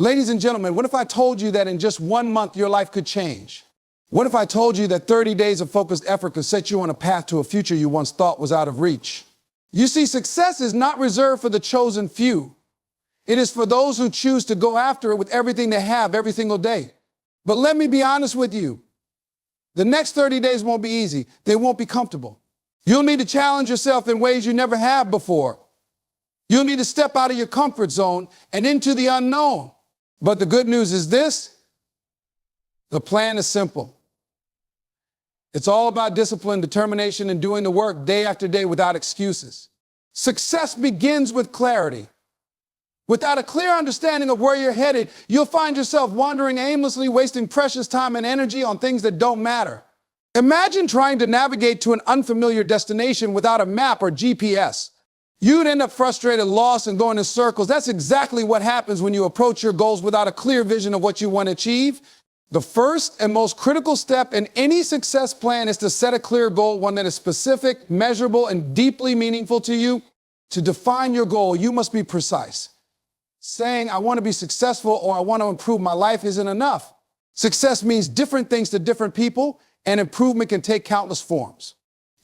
Ladies and gentlemen, what if I told you that in just 1 month your life could change? What if I told you that 30 days of focused effort could set you on a path to a future you once thought was out of reach? You see, success is not reserved for the chosen few. It is for those who choose to go after it with everything they have every single day. But let me be honest with you. The next 30 days won't be easy. They won't be comfortable. You'll need to challenge yourself in ways you never have before. You'll need to step out of your comfort zone and into the unknown. But the good news is this: the plan is simple. It's all about discipline, determination, and doing the work day after day without excuses. Success begins with clarity. Without a clear understanding of where you're headed, you'll find yourself wandering aimlessly, wasting precious time and energy on things that don't matter. Imagine trying to navigate to an unfamiliar destination without a map or GPS. You'd end up frustrated, lost, and going in circles. That's exactly what happens when you approach your goals without a clear vision of what you want to achieve. The first and most critical step in any success plan is to set a clear goal, one that is specific, measurable, and deeply meaningful to you. To define your goal, you must be precise. Saying, I want to be successful or I want to improve my life isn't enough. Success means different things to different people, and improvement can take countless forms.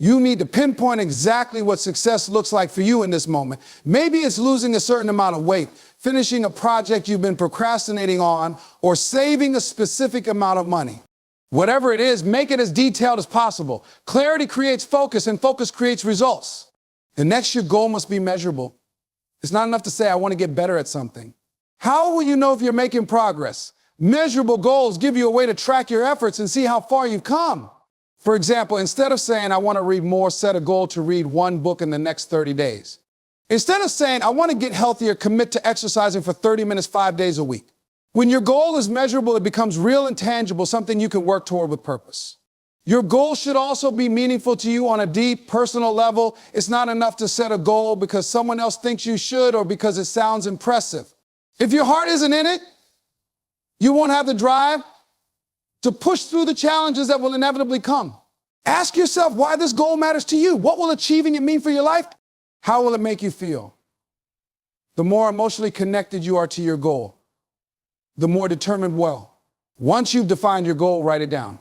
You need to pinpoint exactly what success looks like for you in this moment. Maybe it's losing a certain amount of weight, finishing a project you've been procrastinating on, or saving a specific amount of money. Whatever it is, make it as detailed as possible. Clarity creates focus, and focus creates results. The next, your goal must be measurable. It's not enough to say, I want to get better at something. How will you know if you're making progress? Measurable goals give you a way to track your efforts and see how far you've come. For example, instead of saying, I want to read more, set a goal to read 1 book in the next 30 days. Instead of saying, I want to get healthier, commit to exercising for 30 minutes, 5 days a week. When your goal is measurable, it becomes real and tangible, something you can work toward with purpose. Your goal should also be meaningful to you on a deep, personal level. It's not enough to set a goal because someone else thinks you should or because it sounds impressive. If your heart isn't in it, you won't have the drive to push through the challenges that will inevitably come. Ask yourself why this goal matters to you. What will achieving it mean for your life? How will it make you feel? The more emotionally connected you are to your goal, the more determined will. Once you've defined your goal, write it down.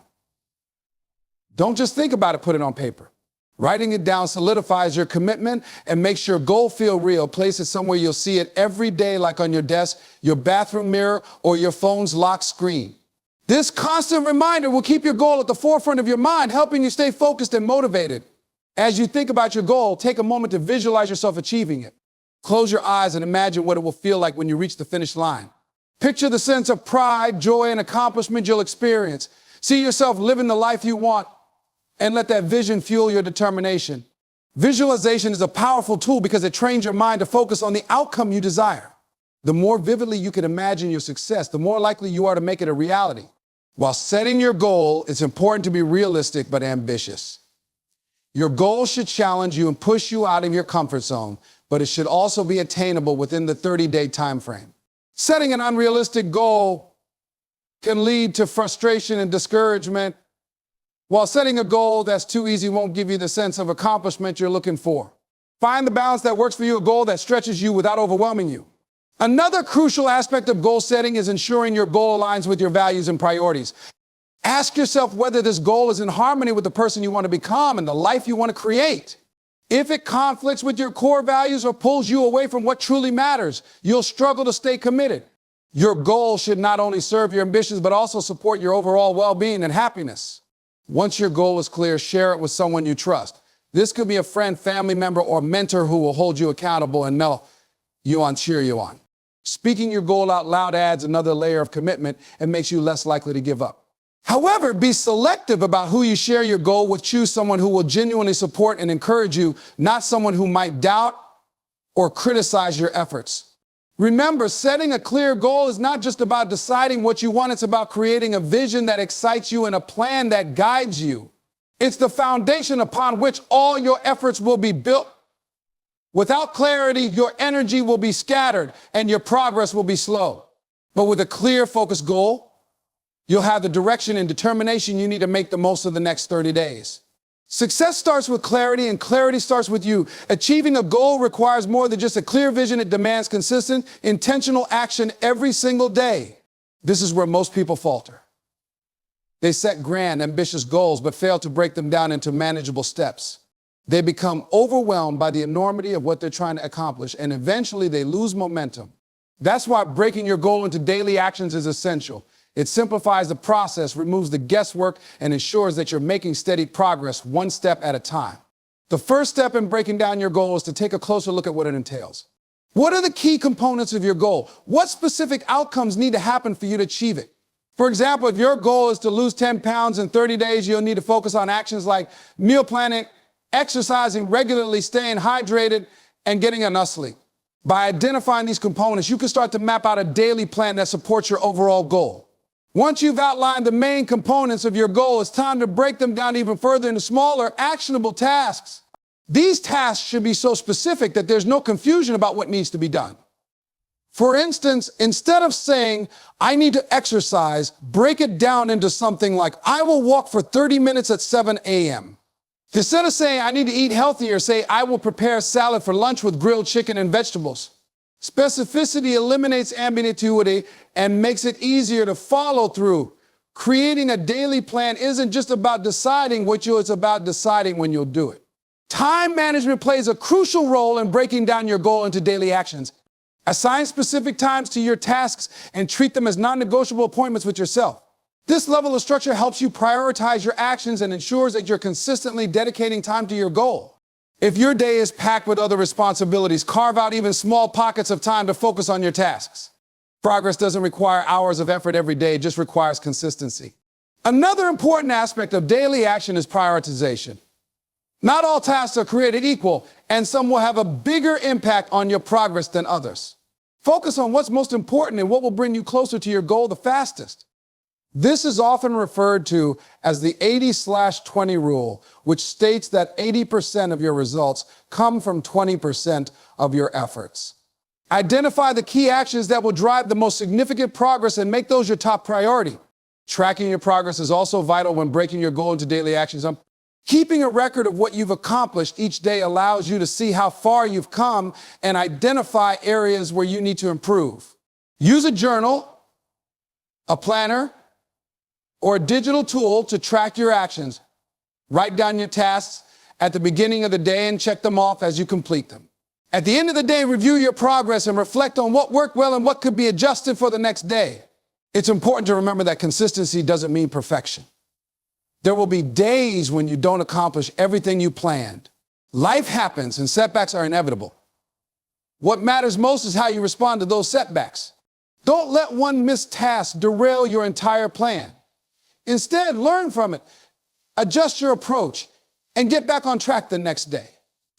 Don't just think about it, put it on paper. Writing it down solidifies your commitment and makes your goal feel real. Place it somewhere you'll see it every day, like on your desk, your bathroom mirror, or your phone's lock screen. This constant reminder will keep your goal at the forefront of your mind, helping you stay focused and motivated. As you think about your goal, take a moment to visualize yourself achieving it. Close your eyes and imagine what it will feel like when you reach the finish line. Picture the sense of pride, joy, and accomplishment you'll experience. See yourself living the life you want, and let that vision fuel your determination. Visualization is a powerful tool because it trains your mind to focus on the outcome you desire. The more vividly you can imagine your success, the more likely you are to make it a reality. While setting your goal, it's important to be realistic but ambitious. Your goal should challenge you and push you out of your comfort zone, but it should also be attainable within the 30-day time frame. Setting an unrealistic goal can lead to frustration and discouragement, while setting a goal that's too easy won't give you the sense of accomplishment you're looking for. Find the balance that works for you, a goal that stretches you without overwhelming you. Another crucial aspect of goal setting is ensuring your goal aligns with your values and priorities. Ask yourself whether this goal is in harmony with the person you want to become and the life you want to create. If it conflicts with your core values or pulls you away from what truly matters, you'll struggle to stay committed. Your goal should not only serve your ambitions, but also support your overall well-being and happiness. Once your goal is clear, share it with someone you trust. This could be a friend, family member, or mentor who will hold you accountable and cheer you on. Speaking your goal out loud adds another layer of commitment and makes you less likely to give up. However, be selective about who you share your goal with. Choose someone who will genuinely support and encourage you, not someone who might doubt or criticize your efforts. Remember, setting a clear goal is not just about deciding what you want. It's about creating a vision that excites you and a plan that guides you. It's the foundation upon which all your efforts will be built. Without clarity, your energy will be scattered and your progress will be slow. But with a clear, focused goal, you'll have the direction and determination you need to make the most of the next 30 days. Success starts with clarity, and clarity starts with you. Achieving a goal requires more than just a clear vision. It demands consistent, intentional action every single day. This is where most people falter. They set grand, ambitious goals, but fail to break them down into manageable steps. They become overwhelmed by the enormity of what they're trying to accomplish, and eventually they lose momentum. That's why breaking your goal into daily actions is essential. It simplifies the process, removes the guesswork, and ensures that you're making steady progress one step at a time. The first step in breaking down your goal is to take a closer look at what it entails. What are the key components of your goal? What specific outcomes need to happen for you to achieve it? For example, if your goal is to lose 10 pounds in 30 days, you'll need to focus on actions like meal planning, exercising regularly, staying hydrated, and getting enough sleep. By identifying these components, you can start to map out a daily plan that supports your overall goal. Once you've outlined the main components of your goal, it's time to break them down even further into smaller, actionable tasks. These tasks should be so specific that there's no confusion about what needs to be done. For instance, instead of saying, I need to exercise, break it down into something like, I will walk for 30 minutes at 7 a.m. Instead of saying, I need to eat healthier, say, I will prepare salad for lunch with grilled chicken and vegetables. Specificity eliminates ambiguity and makes it easier to follow through. Creating a daily plan isn't just about deciding what it's about deciding when you'll do it. Time management plays a crucial role in breaking down your goal into daily actions. Assign specific times to your tasks and treat them as non-negotiable appointments with yourself. This level of structure helps you prioritize your actions and ensures that you're consistently dedicating time to your goal. If your day is packed with other responsibilities, carve out even small pockets of time to focus on your tasks. Progress doesn't require hours of effort every day, it just requires consistency. Another important aspect of daily action is prioritization. Not all tasks are created equal, and some will have a bigger impact on your progress than others. Focus on what's most important and what will bring you closer to your goal the fastest. This is often referred to as the 80/20 rule, which states that 80% of your results come from 20% of your efforts. Identify the key actions that will drive the most significant progress and make those your top priority. Tracking your progress is also vital when breaking your goal into daily actions. Keeping a record of what you've accomplished each day allows you to see how far you've come and identify areas where you need to improve. Use a journal, a planner, or a digital tool to track your actions. Write down your tasks at the beginning of the day and check them off as you complete them. At the end of the day, review your progress and reflect on what worked well and what could be adjusted for the next day. It's important to remember that consistency doesn't mean perfection. There will be days when you don't accomplish everything you planned. Life happens and setbacks are inevitable. What matters most is how you respond to those setbacks. Don't let one missed task derail your entire plan. Instead, learn from it, adjust your approach, and get back on track the next day.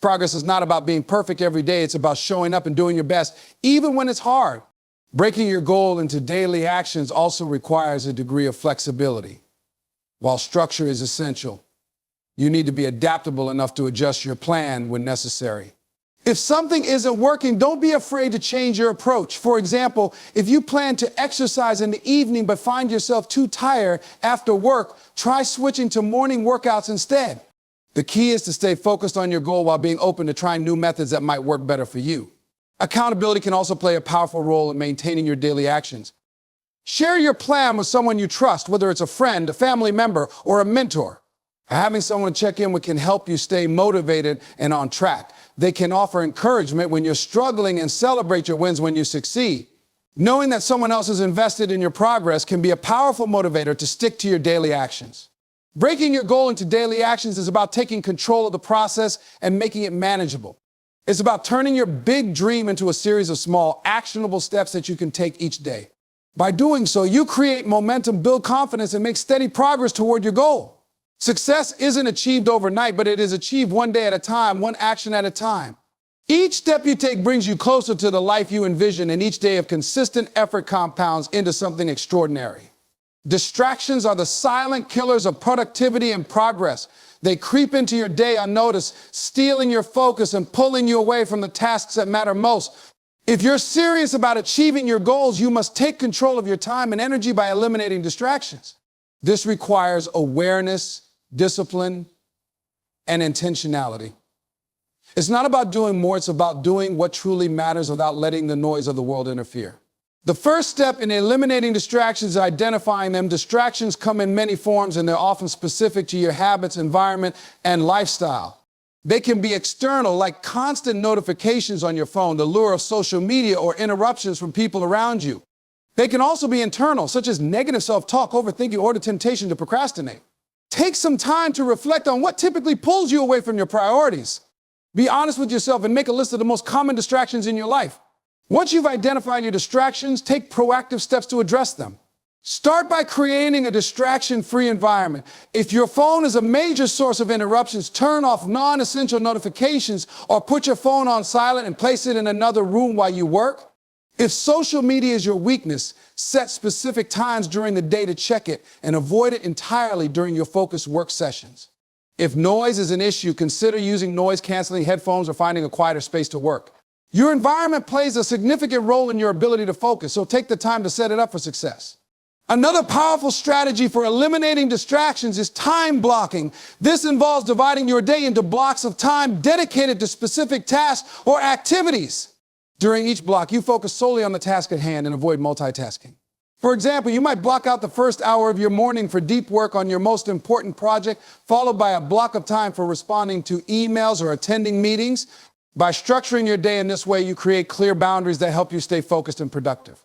Progress is not about being perfect every day. It's about showing up and doing your best, even when it's hard. Breaking your goal into daily actions also requires a degree of flexibility. While structure is essential, you need to be adaptable enough to adjust your plan when necessary. If something isn't working, don't be afraid to change your approach. For example, if you plan to exercise in the evening but find yourself too tired after work, try switching to morning workouts instead. The key is to stay focused on your goal while being open to trying new methods that might work better for you. Accountability can also play a powerful role in maintaining your daily actions. Share your plan with someone you trust, whether it's a friend, a family member, or a mentor. Having someone to check in with can help you stay motivated and on track. They can offer encouragement when you're struggling and celebrate your wins when you succeed. Knowing that someone else is invested in your progress can be a powerful motivator to stick to your daily actions. Breaking your goal into daily actions is about taking control of the process and making it manageable. It's about turning your big dream into a series of small, actionable steps that you can take each day. By doing so, you create momentum, build confidence, and make steady progress toward your goal. Success isn't achieved overnight, but it is achieved one day at a time, one action at a time. Each step you take brings you closer to the life you envision, and each day of consistent effort compounds into something extraordinary. Distractions are the silent killers of productivity and progress. They creep into your day unnoticed, stealing your focus and pulling you away from the tasks that matter most. If you're serious about achieving your goals, you must take control of your time and energy by eliminating distractions. This requires awareness, discipline, and intentionality. It's not about doing more, it's about doing what truly matters without letting the noise of the world interfere. The first step in eliminating distractions is identifying them. Distractions come in many forms, and they're often specific to your habits, environment, and lifestyle. They can be external, like constant notifications on your phone, the lure of social media, or interruptions from people around you. They can also be internal, such as negative self-talk, overthinking, or the temptation to procrastinate. Take some time to reflect on what typically pulls you away from your priorities. Be honest with yourself and make a list of the most common distractions in your life. Once you've identified your distractions, take proactive steps to address them. Start by creating a distraction-free environment. If your phone is a major source of interruptions, turn off non-essential notifications or put your phone on silent and place it in another room while you work. If social media is your weakness, set specific times during the day to check it and avoid it entirely during your focused work sessions. If noise is an issue, consider using noise-canceling headphones or finding a quieter space to work. Your environment plays a significant role in your ability to focus, so take the time to set it up for success. Another powerful strategy for eliminating distractions is time blocking. This involves dividing your day into blocks of time dedicated to specific tasks or activities. During each block, you focus solely on the task at hand and avoid multitasking. For example, you might block out the first hour of your morning for deep work on your most important project, followed by a block of time for responding to emails or attending meetings. By structuring your day in this way, you create clear boundaries that help you stay focused and productive.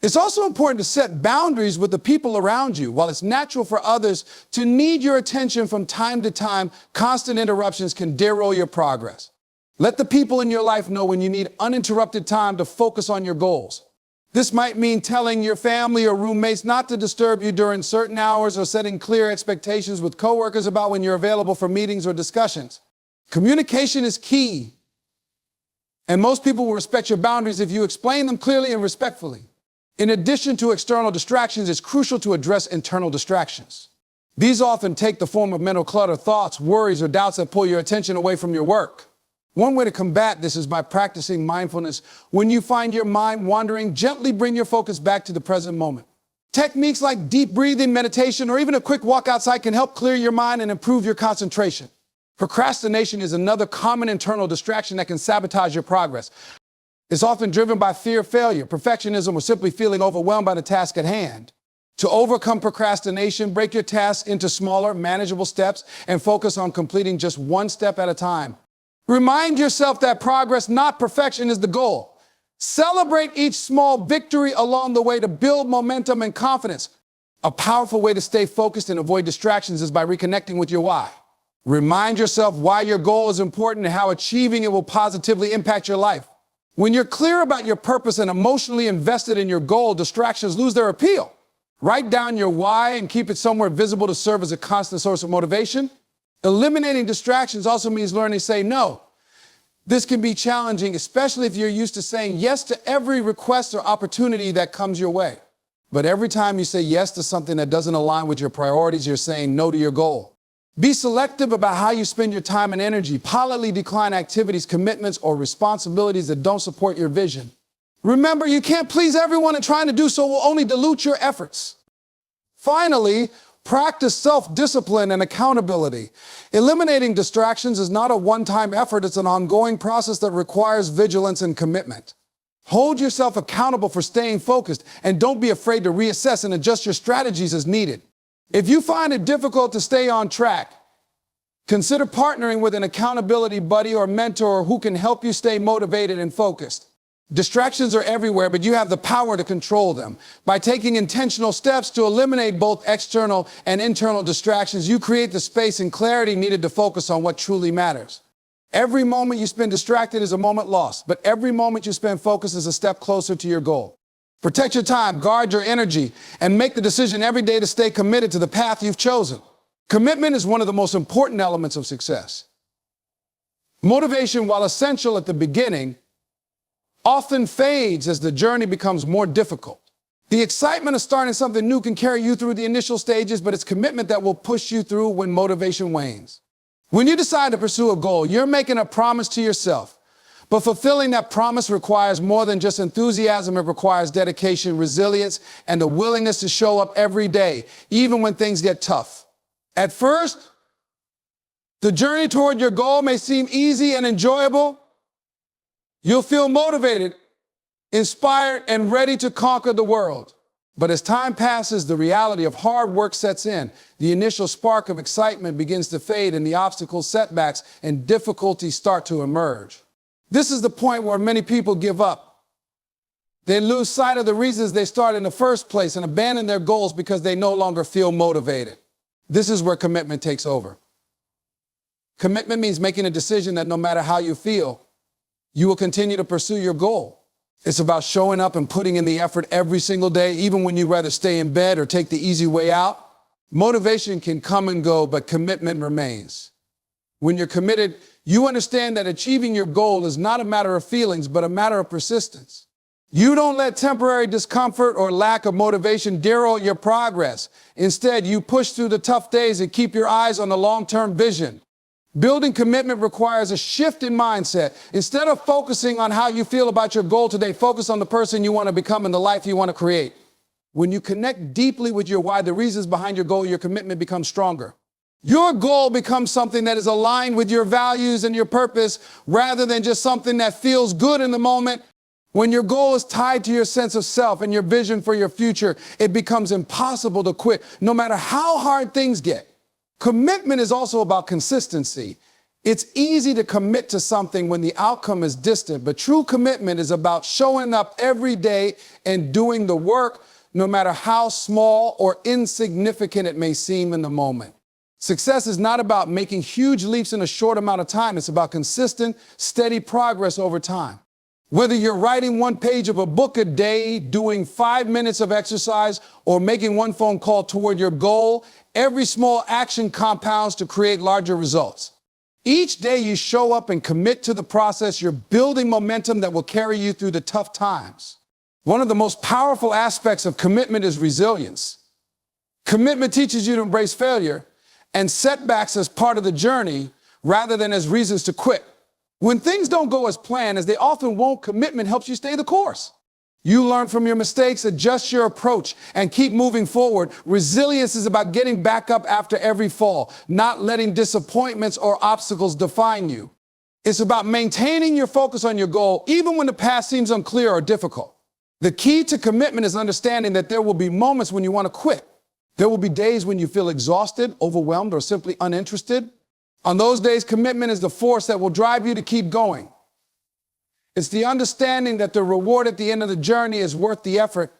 It's also important to set boundaries with the people around you. While it's natural for others to need your attention from time to time, constant interruptions can derail your progress. Let the people in your life know when you need uninterrupted time to focus on your goals. This might mean telling your family or roommates not to disturb you during certain hours, or setting clear expectations with coworkers about when you're available for meetings or discussions. Communication is key, and most people will respect your boundaries if you explain them clearly and respectfully. In addition to external distractions, it's crucial to address internal distractions. These often take the form of mental clutter, thoughts, worries, or doubts that pull your attention away from your work. One way to combat this is by practicing mindfulness. When you find your mind wandering, gently bring your focus back to the present moment. Techniques like deep breathing, meditation, or even a quick walk outside can help clear your mind and improve your concentration. Procrastination is another common internal distraction that can sabotage your progress. It's often driven by fear of failure, perfectionism, or simply feeling overwhelmed by the task at hand. To overcome procrastination, break your tasks into smaller, manageable steps and focus on completing just one step at a time. Remind yourself that progress, not perfection, is the goal. Celebrate each small victory along the way to build momentum and confidence. A powerful way to stay focused and avoid distractions is by reconnecting with your why. Remind yourself why your goal is important and how achieving it will positively impact your life. When you're clear about your purpose and emotionally invested in your goal, distractions lose their appeal. Write down your why and keep it somewhere visible to serve as a constant source of motivation. Eliminating distractions also means learning to say no. This can be challenging, especially if you're used to saying yes to every request or opportunity that comes your way. But every time you say yes to something that doesn't align with your priorities, you're saying no to your goal. Be selective about how you spend your time and energy. Politely decline activities, commitments, or responsibilities that don't support your vision. Remember, you can't please everyone, and trying to do so will only dilute your efforts. Finally, practice self-discipline and accountability. Eliminating distractions is not a one-time effort. It's an ongoing process that requires vigilance and commitment. Hold yourself accountable for staying focused, and don't be afraid to reassess and adjust your strategies as needed. If you find it difficult to stay on track, consider partnering with an accountability buddy or mentor who can help you stay motivated and focused. Distractions are everywhere, but you have the power to control them. By taking intentional steps to eliminate both external and internal distractions, you create the space and clarity needed to focus on what truly matters. Every moment you spend distracted is a moment lost, but every moment you spend focused is a step closer to your goal. Protect your time, guard your energy, and make the decision every day to stay committed to the path you've chosen. Commitment is one of the most important elements of success. Motivation, while essential at the beginning, often fades as the journey becomes more difficult. The excitement of starting something new can carry you through the initial stages, but it's commitment that will push you through when motivation wanes. When you decide to pursue a goal, you're making a promise to yourself. But fulfilling that promise requires more than just enthusiasm. It requires dedication, resilience, and the willingness to show up every day, even when things get tough. At first, The journey toward your goal may seem easy and enjoyable. You'll feel motivated, inspired, and ready to conquer the world. But as time passes, the reality of hard work sets in. The initial spark of excitement begins to fade, and the obstacles, setbacks, and difficulties start to emerge. This is the point where many people give up. They lose sight of the reasons they started in the first place and abandon their goals because they no longer feel motivated. This is where commitment takes over. Commitment means making a decision that no matter how you feel, you will continue to pursue your goal. It's about showing up and putting in the effort every single day, even when you'd rather stay in bed or take the easy way out. Motivation can come and go, but commitment remains. When you're committed, you understand that achieving your goal is not a matter of feelings, but a matter of persistence. You don't let temporary discomfort or lack of motivation derail your progress. Instead, you push through the tough days and keep your eyes on the long-term vision. Building commitment requires a shift in mindset. Instead of focusing on how you feel about your goal today, focus on the person you want to become and the life you want to create. When you connect deeply with your why, the reasons behind your goal, your commitment becomes stronger. Your goal becomes something that is aligned with your values and your purpose rather than just something that feels good in the moment. When your goal is tied to your sense of self and your vision for your future, it becomes impossible to quit, no matter how hard things get. Commitment is also about consistency. It's easy to commit to something when the outcome is distant, but true commitment is about showing up every day and doing the work, no matter how small or insignificant it may seem in the moment. Success is not about making huge leaps in a short amount of time. It's about consistent, steady progress over time. Whether you're writing one page of a book a day, doing 5 minutes of exercise, or making one phone call toward your goal, every small action compounds to create larger results. Each day you show up and commit to the process, you're building momentum that will carry you through the tough times. One of the most powerful aspects of commitment is resilience. Commitment teaches you to embrace failure and setbacks as part of the journey rather than as reasons to quit. When things don't go as planned, as they often won't, commitment helps you stay the course. You learn from your mistakes, adjust your approach, and keep moving forward. Resilience is about getting back up after every fall, not letting disappointments or obstacles define you. It's about maintaining your focus on your goal, even when the path seems unclear or difficult. The key to commitment is understanding that there will be moments when you want to quit. There will be days when you feel exhausted, overwhelmed, or simply uninterested. On those days, commitment is the force that will drive you to keep going. It's the understanding that the reward at the end of the journey is worth the effort,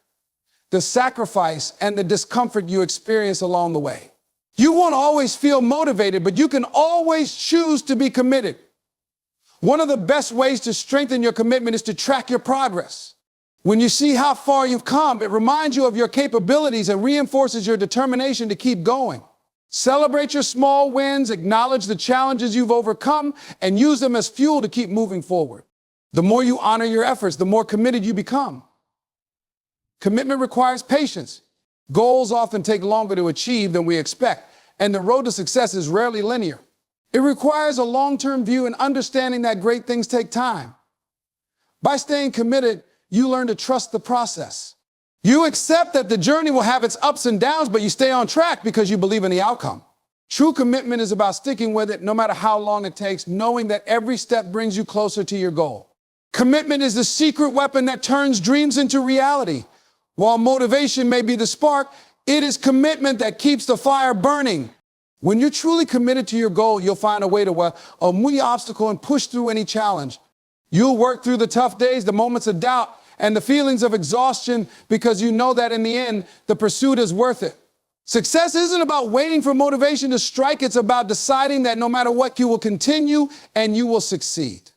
the sacrifice, and the discomfort you experience along the way. You won't always feel motivated, but you can always choose to be committed. One of the best ways to strengthen your commitment is to track your progress. When you see how far you've come, it reminds you of your capabilities and reinforces your determination to keep going. Celebrate your small wins, acknowledge the challenges you've overcome, and use them as fuel to keep moving forward. The more you honor your efforts, the more committed you become. Commitment requires patience. Goals often take longer to achieve than we expect, and the road to success is rarely linear. It requires a long-term view and understanding that great things take time. By staying committed, you learn to trust the process. You accept that the journey will have its ups and downs, but you stay on track because you believe in the outcome. True commitment is about sticking with it no matter how long it takes, knowing that every step brings you closer to your goal. Commitment is the secret weapon that turns dreams into reality. While motivation may be the spark, it is commitment that keeps the fire burning. When you're truly committed to your goal, you'll find a way to avoid obstacle and push through any challenge. You'll work through the tough days, the moments of doubt, and the feelings of exhaustion because you know that in the end, the pursuit is worth it. Success isn't about waiting for motivation to strike. It's about deciding that no matter what, you will continue and you will succeed.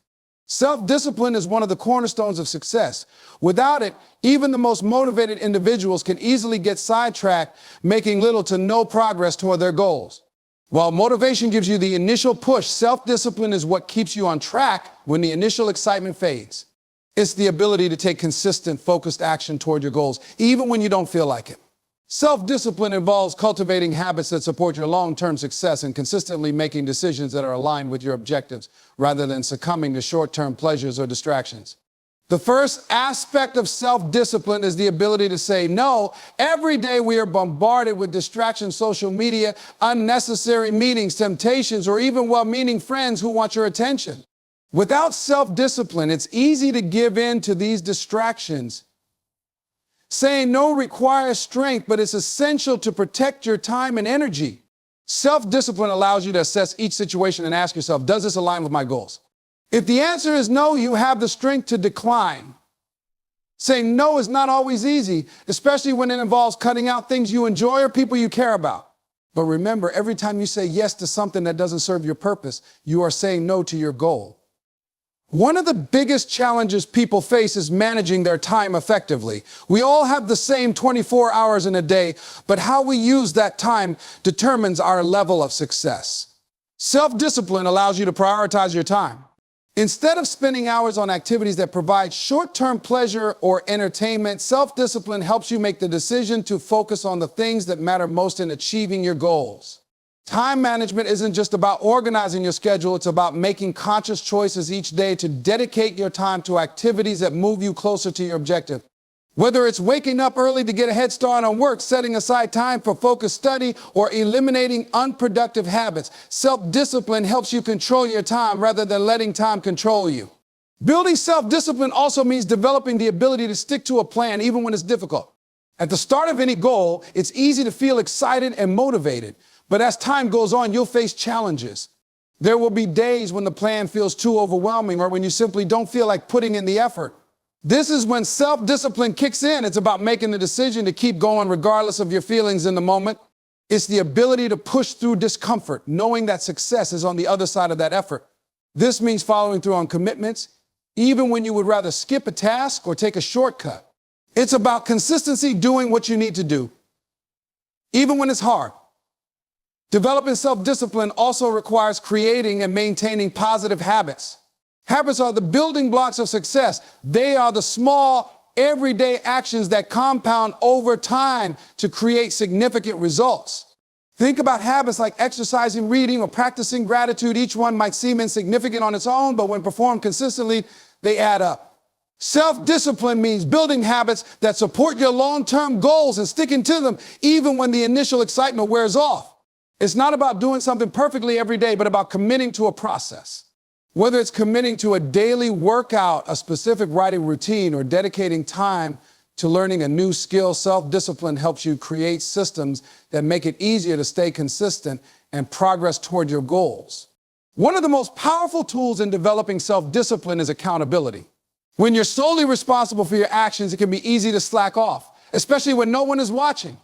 Self-discipline is one of the cornerstones of success. Without it, even the most motivated individuals can easily get sidetracked, making little to no progress toward their goals. While motivation gives you the initial push, self-discipline is what keeps you on track when the initial excitement fades. It's the ability to take consistent, focused action toward your goals, even when you don't feel like it. Self-discipline involves cultivating habits that support your long-term success and consistently making decisions that are aligned with your objectives rather than succumbing to short-term pleasures or distractions. The first aspect of self-discipline is the ability to say no. Every day we are bombarded with distractions, social media, unnecessary meetings, temptations, or even well-meaning friends who want your attention. Without self-discipline, it's easy to give in to these distractions. Saying no requires strength, but it's essential to protect your time and energy. Self-discipline allows you to assess each situation and ask yourself, does this align with my goals? If the answer is no, you have the strength to decline. Saying no is not always easy, especially when it involves cutting out things you enjoy or people you care about. But remember, every time you say yes to something that doesn't serve your purpose, you are saying no to your goal. One of the biggest challenges people face is managing their time effectively. We all have the same 24 hours in a day, but how we use that time determines our level of success. Self-discipline allows you to prioritize your time. Instead of spending hours on activities that provide short-term pleasure or entertainment, self-discipline helps you make the decision to focus on the things that matter most in achieving your goals. Time management isn't just about organizing your schedule, it's about making conscious choices each day to dedicate your time to activities that move you closer to your objective. Whether it's waking up early to get a head start on work, setting aside time for focused study, or eliminating unproductive habits, self-discipline helps you control your time rather than letting time control you. Building self-discipline also means developing the ability to stick to a plan even when it's difficult. At the start of any goal, it's easy to feel excited and motivated, but as time goes on, you'll face challenges. There will be days when the plan feels too overwhelming or when you simply don't feel like putting in the effort. This is when self-discipline kicks in. It's about making the decision to keep going regardless of your feelings in the moment. It's the ability to push through discomfort, knowing that success is on the other side of that effort. This means following through on commitments, even when you would rather skip a task or take a shortcut. It's about consistency, doing what you need to do, even when it's hard. Developing self-discipline also requires creating and maintaining positive habits. Habits are the building blocks of success. They are the small, everyday actions that compound over time to create significant results. Think about habits like exercising, reading, or practicing gratitude. Each one might seem insignificant on its own, but when performed consistently, they add up. Self-discipline means building habits that support your long-term goals and sticking to them even when the initial excitement wears off. It's not about doing something perfectly every day, but about committing to a process. Whether it's committing to a daily workout, a specific writing routine, or dedicating time to learning a new skill, self-discipline helps you create systems that make it easier to stay consistent and progress toward your goals. One of the most powerful tools in developing self-discipline is accountability. When you're solely responsible for your actions, it can be easy to slack off, especially when no one is watching.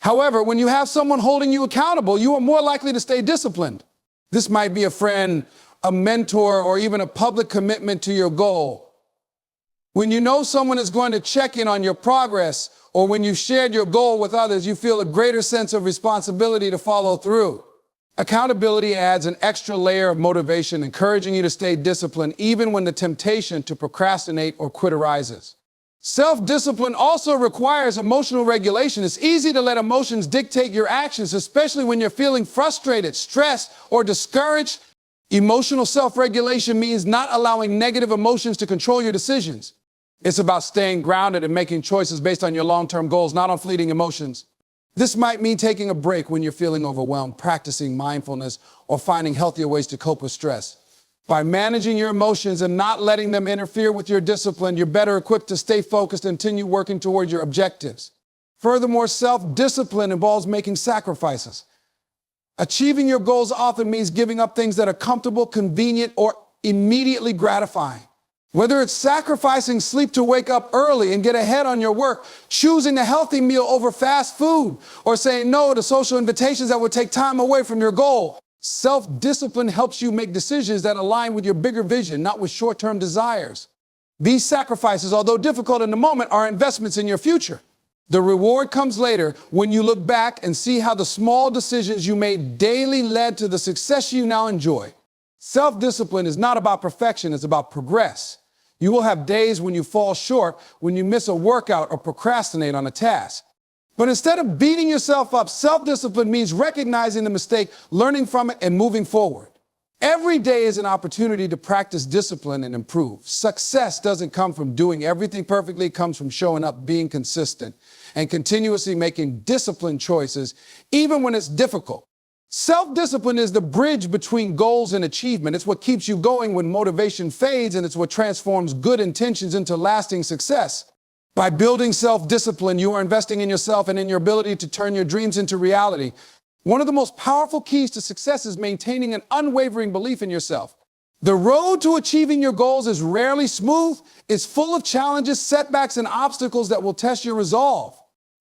However, when you have someone holding you accountable, you are more likely to stay disciplined. This might be a friend, a mentor, or even a public commitment to your goal. When you know someone is going to check in on your progress, or when you've shared your goal with others, you feel a greater sense of responsibility to follow through. Accountability adds an extra layer of motivation, encouraging you to stay disciplined even when the temptation to procrastinate or quit arises. Self-discipline also requires emotional regulation. It's easy to let emotions dictate your actions, especially when you're feeling frustrated, stressed, or discouraged. Emotional self-regulation means not allowing negative emotions to control your decisions. It's about staying grounded and making choices based on your long-term goals, not on fleeting emotions. This might mean taking a break when you're feeling overwhelmed, practicing mindfulness, or finding healthier ways to cope with stress. By managing your emotions and not letting them interfere with your discipline, you're better equipped to stay focused and continue working toward your objectives. Furthermore, self-discipline involves making sacrifices. Achieving your goals often means giving up things that are comfortable, convenient, or immediately gratifying. Whether it's sacrificing sleep to wake up early and get ahead on your work, choosing a healthy meal over fast food, or saying no to social invitations that would take time away from your goal, self-discipline helps you make decisions that align with your bigger vision, not with short-term desires. These sacrifices, although difficult in the moment, are investments in your future. The reward comes later when you look back and see how the small decisions you made daily led to the success you now enjoy. Self-discipline is not about perfection, it's about progress. You will have days when you fall short, when you miss a workout or procrastinate on a task. But instead of beating yourself up, self-discipline means recognizing the mistake, learning from it, and moving forward. Every day is an opportunity to practice discipline and improve. Success doesn't come from doing everything perfectly. It comes from showing up, being consistent, and continuously making disciplined choices, even when it's difficult. Self-discipline is the bridge between goals and achievement. It's what keeps you going when motivation fades, and it's what transforms good intentions into lasting success. By building self-discipline, you are investing in yourself and in your ability to turn your dreams into reality. One of the most powerful keys to success is maintaining an unwavering belief in yourself. The road to achieving your goals is rarely smooth. It's full of challenges, setbacks, and obstacles that will test your resolve.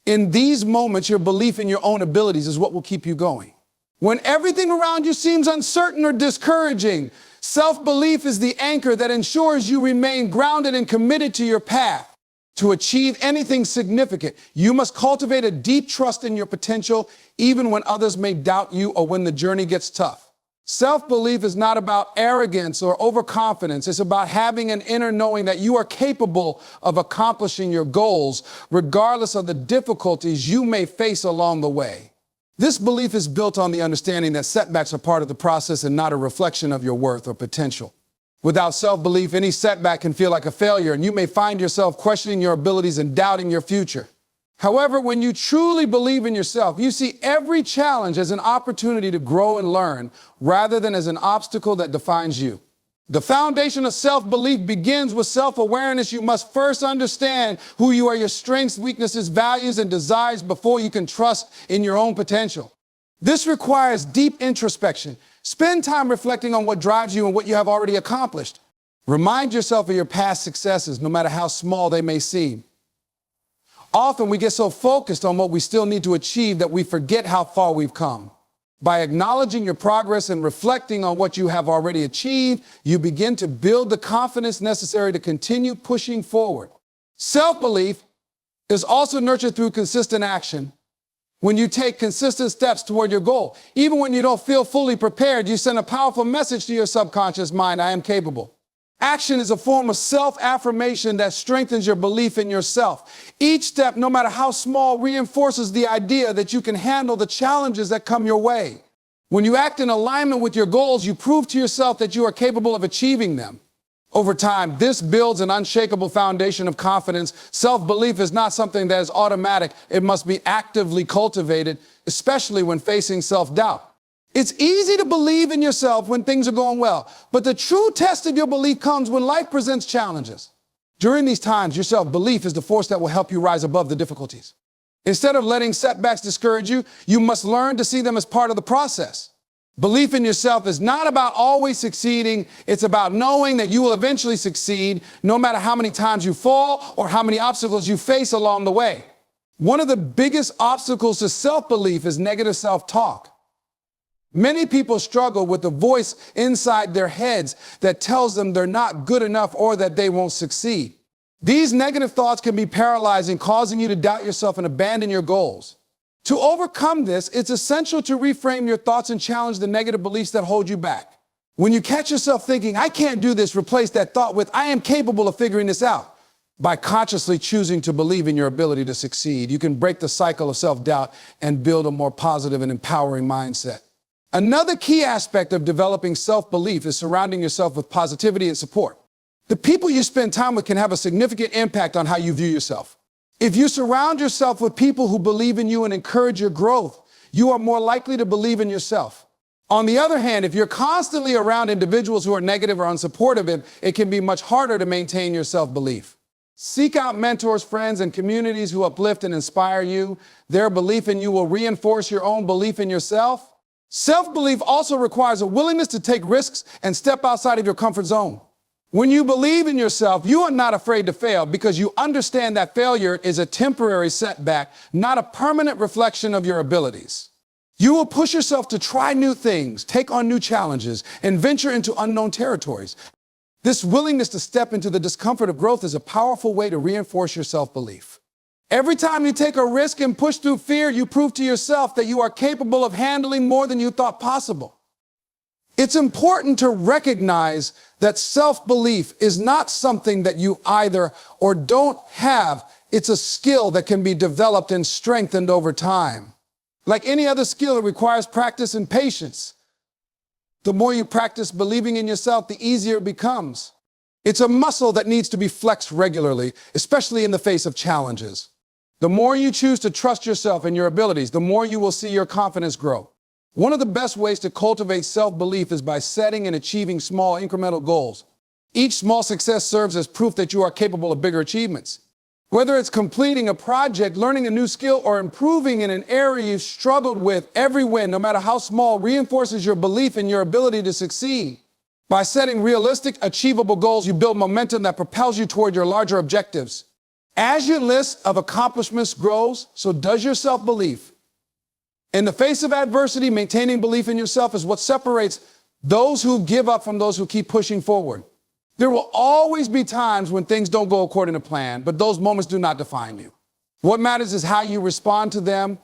In these moments, your belief in your own abilities is what will keep you going. When everything around you seems uncertain or discouraging, self-belief is the anchor that ensures you remain grounded and committed to your path. To achieve anything significant, you must cultivate a deep trust in your potential, even when others may doubt you or when the journey gets tough. Self-belief is not about arrogance or overconfidence. It's about having an inner knowing that you are capable of accomplishing your goals, regardless of the difficulties you may face along the way. This belief is built on the understanding that setbacks are part of the process and not a reflection of your worth or potential. Without self-belief, any setback can feel like a failure, and you may find yourself questioning your abilities and doubting your future. However, when you truly believe in yourself, you see every challenge as an opportunity to grow and learn, rather than as an obstacle that defines you. The foundation of self-belief begins with self-awareness. You must first understand who you are, your strengths, weaknesses, values, and desires before you can trust in your own potential. This requires deep introspection. Spend time reflecting on what drives you and what you have already accomplished. Remind yourself of your past successes, no matter how small they may seem. Often we get so focused on what we still need to achieve that we forget how far we've come. By acknowledging your progress and reflecting on what you have already achieved, you begin to build the confidence necessary to continue pushing forward. Self-belief is also nurtured through consistent action. When you take consistent steps toward your goal, even when you don't feel fully prepared, you send a powerful message to your subconscious mind: I am capable. Action is a form of self-affirmation that strengthens your belief in yourself. Each step, no matter how small, reinforces the idea that you can handle the challenges that come your way. When you act in alignment with your goals, you prove to yourself that you are capable of achieving them. Over time, this builds an unshakable foundation of confidence. Self-belief is not something that is automatic. It must be actively cultivated, especially when facing self-doubt. It's easy to believe in yourself when things are going well, but the true test of your belief comes when life presents challenges. During these times, your self-belief is the force that will help you rise above the difficulties. Instead of letting setbacks discourage you, you must learn to see them as part of the process. Belief in yourself is not about always succeeding. It's about knowing that you will eventually succeed, no matter how many times you fall or how many obstacles you face along the way. One of the biggest obstacles to self-belief is negative self-talk. Many people struggle with the voice inside their heads that tells them they're not good enough or that they won't succeed. These negative thoughts can be paralyzing, causing you to doubt yourself and abandon your goals. To overcome this, it's essential to reframe your thoughts and challenge the negative beliefs that hold you back. When you catch yourself thinking, I can't do this, replace that thought with, I am capable of figuring this out. By consciously choosing to believe in your ability to succeed, you can break the cycle of self-doubt and build a more positive and empowering mindset. Another key aspect of developing self-belief is surrounding yourself with positivity and support. The people you spend time with can have a significant impact on how you view yourself. If you surround yourself with people who believe in you and encourage your growth, you are more likely to believe in yourself. On the other hand, if you're constantly around individuals who are negative or unsupportive, it can be much harder to maintain your self-belief. Seek out mentors, friends, and communities who uplift and inspire you. Their belief in you will reinforce your own belief in yourself. Self-belief also requires a willingness to take risks and step outside of your comfort zone. When you believe in yourself, you are not afraid to fail because you understand that failure is a temporary setback, not a permanent reflection of your abilities. You will push yourself to try new things, take on new challenges, and venture into unknown territories. This willingness to step into the discomfort of growth is a powerful way to reinforce your self-belief. Every time you take a risk and push through fear, you prove to yourself that you are capable of handling more than you thought possible. It's important to recognize that self-belief is not something that you either or don't have. It's a skill that can be developed and strengthened over time. Like any other skill, it requires practice and patience. The more you practice believing in yourself, the easier it becomes. It's a muscle that needs to be flexed regularly, especially in the face of challenges. The more you choose to trust yourself and your abilities, the more you will see your confidence grow. One of the best ways to cultivate self-belief is by setting and achieving small incremental goals. Each small success serves as proof that you are capable of bigger achievements. Whether it's completing a project, learning a new skill, or improving in an area you've struggled with, every win, no matter how small, reinforces your belief in your ability to succeed. By setting realistic, achievable goals, you build momentum that propels you toward your larger objectives. As your list of accomplishments grows, so does your self-belief. In the face of adversity, maintaining belief in yourself is what separates those who give up from those who keep pushing forward. There will always be times when things don't go according to plan, but those moments do not define you. What matters is how you respond to them.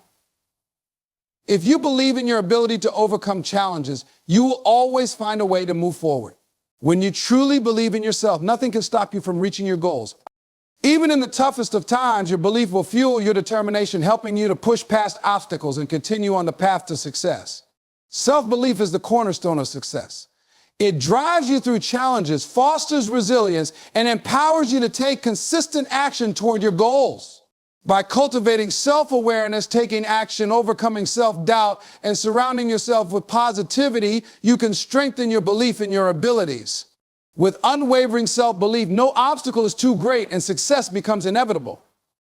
If you believe in your ability to overcome challenges, you will always find a way to move forward. When you truly believe in yourself, nothing can stop you from reaching your goals. Even in the toughest of times, your belief will fuel your determination, helping you to push past obstacles and continue on the path to success. Self-belief is the cornerstone of success. It drives you through challenges, fosters resilience, and empowers you to take consistent action toward your goals. By cultivating self-awareness, taking action, overcoming self-doubt, and surrounding yourself with positivity, you can strengthen your belief in your abilities. With unwavering self-belief, no obstacle is too great and success becomes inevitable.